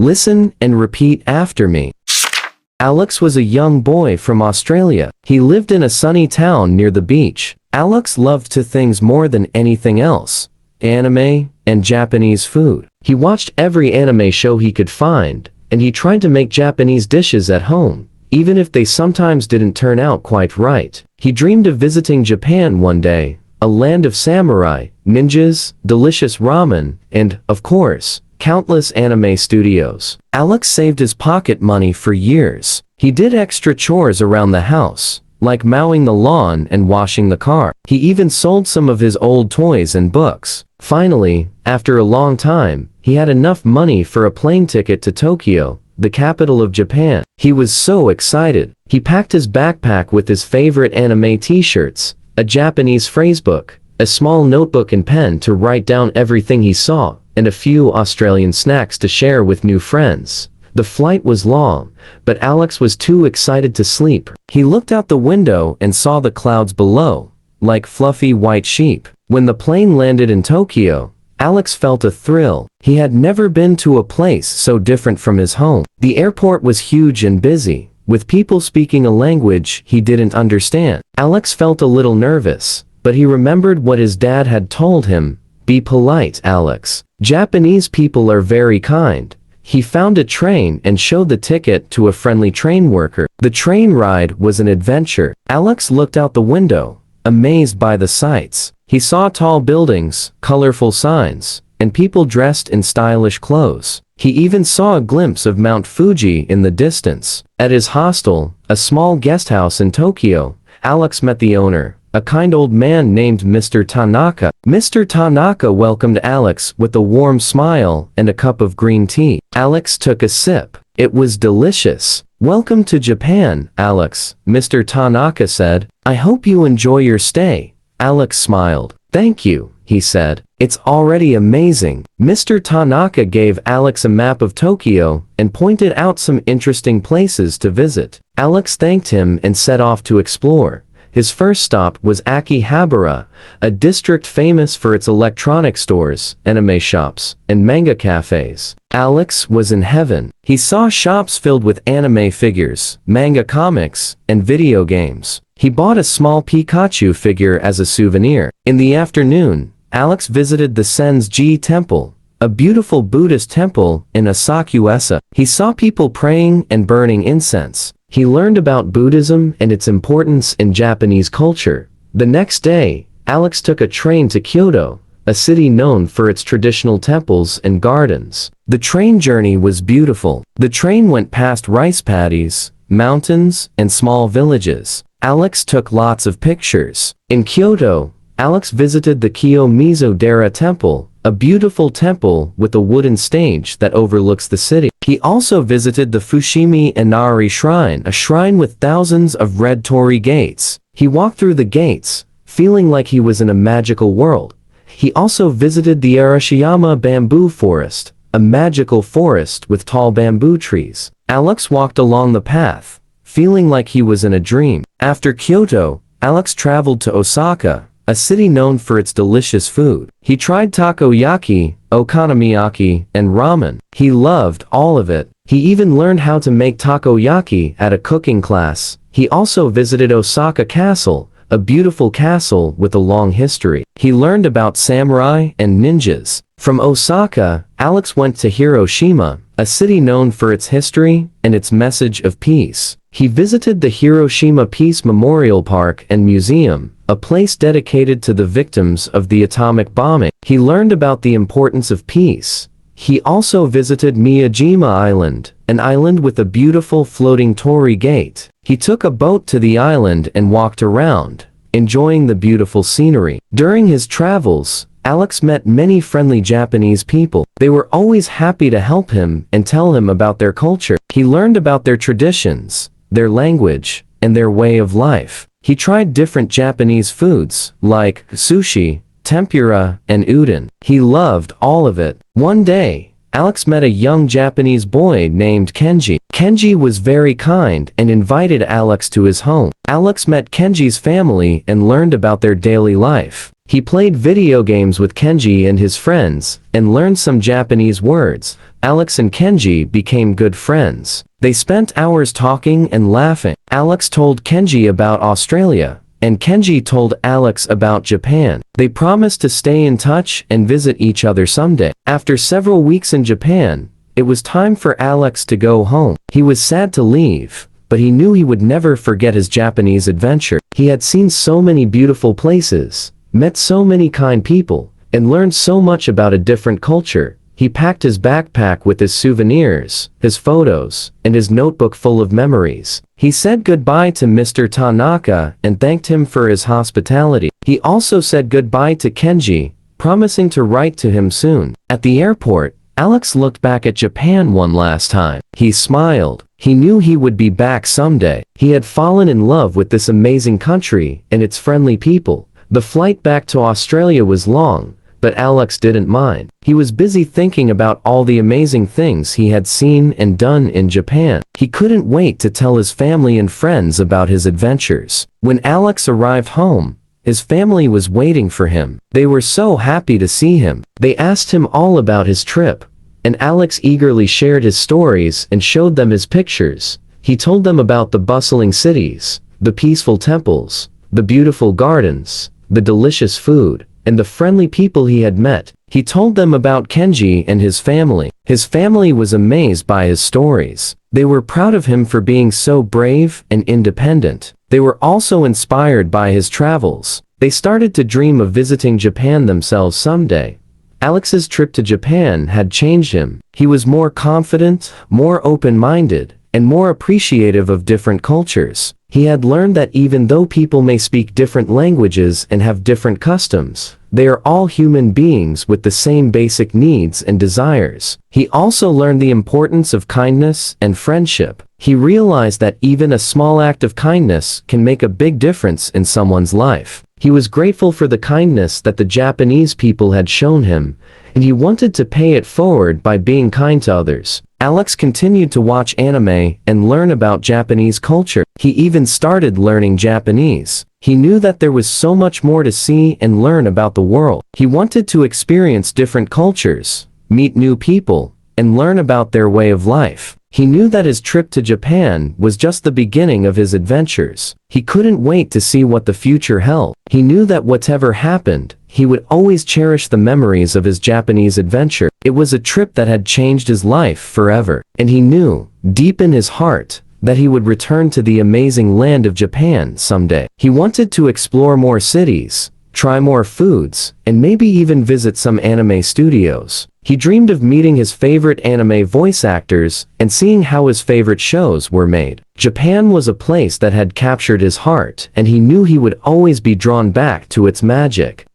Listen and repeat after me. Alex was a young boy from Australia. He lived in a sunny town near the beach. Alex loved two things more than anything else: anime and Japanese food. He watched every anime show he could find, and he tried to make Japanese dishes at home, even if they sometimes didn't turn out quite right. He dreamed of visiting Japan one day, a land of samurai, ninjas, delicious ramen, and, of course, countless anime studios. Alex saved his pocket money for years. He did extra chores around the house, like mowing the lawn and washing the car. He even sold some of his old toys and books. Finally, after a long time, he had enough money for a plane ticket to Tokyo, the capital of Japan. He was so excited. He packed his backpack with his favorite anime t-shirts, a Japanese phrasebook, a small notebook and pen to write down everything he saw, and a few Australian snacks to share with new friends. The flight was long, but Alex was too excited to sleep. He looked out the window and saw the clouds below, like fluffy white sheep. When the plane landed in Tokyo, Alex felt a thrill. He had never been to a place so different from his home. The airport was huge and busy, with people speaking a language he didn't understand. Alex felt a little nervous, but he remembered what his dad had told him: "Be polite, Alex. Japanese people are very kind." He found a train and showed the ticket to a friendly train worker. The train ride was an adventure. Alex looked out the window, amazed by the sights. He saw tall buildings, colorful signs, and people dressed in stylish clothes. He even saw a glimpse of Mount Fuji in the distance. At his hostel, a small guest house in Tokyo, Alex met the owner, a kind old man named Mr. Tanaka. Mr. Tanaka welcomed Alex with a warm smile and a cup of green tea. Alex took a sip. It was delicious. "Welcome to Japan, Alex," Mr. Tanaka said. "I hope you enjoy your stay." Alex smiled. "Thank you," he said. "It's already amazing." Mr. Tanaka gave Alex a map of Tokyo and pointed out some interesting places to visit. Alex thanked him and set off to explore. His first stop was Akihabara, a district famous for its electronic stores, anime shops, and manga cafes. Alex was in heaven. He saw shops filled with anime figures, manga comics, and video games. He bought a small Pikachu figure as a souvenir. In the afternoon, Alex visited the Senji Temple, a beautiful Buddhist temple in Asakusa. He saw people praying and burning incense. He learned about Buddhism and its importance in Japanese culture. The next day, Alex took a train to Kyoto, a city known for its traditional temples and gardens. The train journey was beautiful. The train went past rice paddies, mountains, and small villages. Alex took lots of pictures. In Kyoto, Alex visited the Kiyomizu-dera Temple, a beautiful temple with a wooden stage that overlooks the city. He also visited the Fushimi Inari Shrine, a shrine with thousands of red torii gates. He walked through the gates, feeling like he was in a magical world. He also visited the Arashiyama Bamboo Forest, a magical forest with tall bamboo trees. Alex walked along the path, feeling like he was in a dream. After Kyoto, Alex traveled to Osaka, a city known for its delicious food. He tried takoyaki, okonomiyaki, and ramen. He loved all of it. He even learned how to make takoyaki at a cooking class. He also visited Osaka Castle, a beautiful castle with a long history. He learned about samurai and ninjas. From Osaka, Alex went to Hiroshima, a city known for its history and its message of peace. He visited the Hiroshima Peace Memorial Park and Museum, a place dedicated to the victims of the atomic bombing. He learned about the importance of peace. He also visited Miyajima Island, an island with a beautiful floating torii gate. He took a boat to the island and walked around, enjoying the beautiful scenery. During his travels, Alex met many friendly Japanese people. They were always happy to help him and tell him about their culture. He learned about their traditions, their language, and their way of life. He tried different Japanese foods, like sushi, tempura, and udon. He loved all of it. One day, Alex met a young Japanese boy named Kenji. Kenji was very kind and invited Alex to his home. Alex met Kenji's family and learned about their daily life. He played video games with Kenji and his friends, and learned some Japanese words, Alex and Kenji became good friends. They spent hours talking and laughing. Alex told Kenji about Australia, and Kenji told Alex about Japan. They promised to stay in touch and visit each other someday. After several weeks in Japan, it was time for Alex to go home. He was sad to leave, but he knew he would never forget his Japanese adventure. He had seen so many beautiful places, met so many kind people, and learned so much about a different culture. He packed his backpack with his souvenirs, his photos, and his notebook full of memories. He said goodbye to Mr. Tanaka and thanked him for his hospitality. He also said goodbye to Kenji, promising to write to him soon. At the airport, Alex looked back at Japan one last time. He smiled. He knew he would be back someday. He had fallen in love with this amazing country and its friendly people. The flight back to Australia was long, but Alex didn't mind. He was busy thinking about all the amazing things he had seen and done in Japan. He couldn't wait to tell his family and friends about his adventures. When Alex arrived home, his family was waiting for him. They were so happy to see him. They asked him all about his trip, and Alex eagerly shared his stories and showed them his pictures. He told them about the bustling cities, the peaceful temples, the beautiful gardens, the delicious food, and the friendly people he had met. He told them about Kenji and his family. His family was amazed by his stories. They were proud of him for being so brave and independent. They were also inspired by his travels. They started to dream of visiting Japan themselves someday. Alex's trip to Japan had changed him. He was more confident, more open-minded, and more appreciative of different cultures. He had learned that even though people may speak different languages and have different customs, they are all human beings with the same basic needs and desires. He also learned the importance of kindness and friendship. He realized that even a small act of kindness can make a big difference in someone's life. He was grateful for the kindness that the Japanese people had shown him, and he wanted to pay it forward by being kind to others. Alex continued to watch anime and learn about Japanese culture. He even started learning Japanese. He knew that there was so much more to see and learn about the world. He wanted to experience different cultures, meet new people, and learn about their way of life. He knew that his trip to Japan was just the beginning of his adventures. He couldn't wait to see what the future held. He knew that whatever happened, he would always cherish the memories of his Japanese adventure. It was a trip that had changed his life forever, and he knew, deep in his heart, that he would return to the amazing land of Japan someday. He wanted to explore more cities, try more foods, and maybe even visit some anime studios. He dreamed of meeting his favorite anime voice actors and seeing how his favorite shows were made. Japan was a place that had captured his heart, and he knew he would always be drawn back to its magic.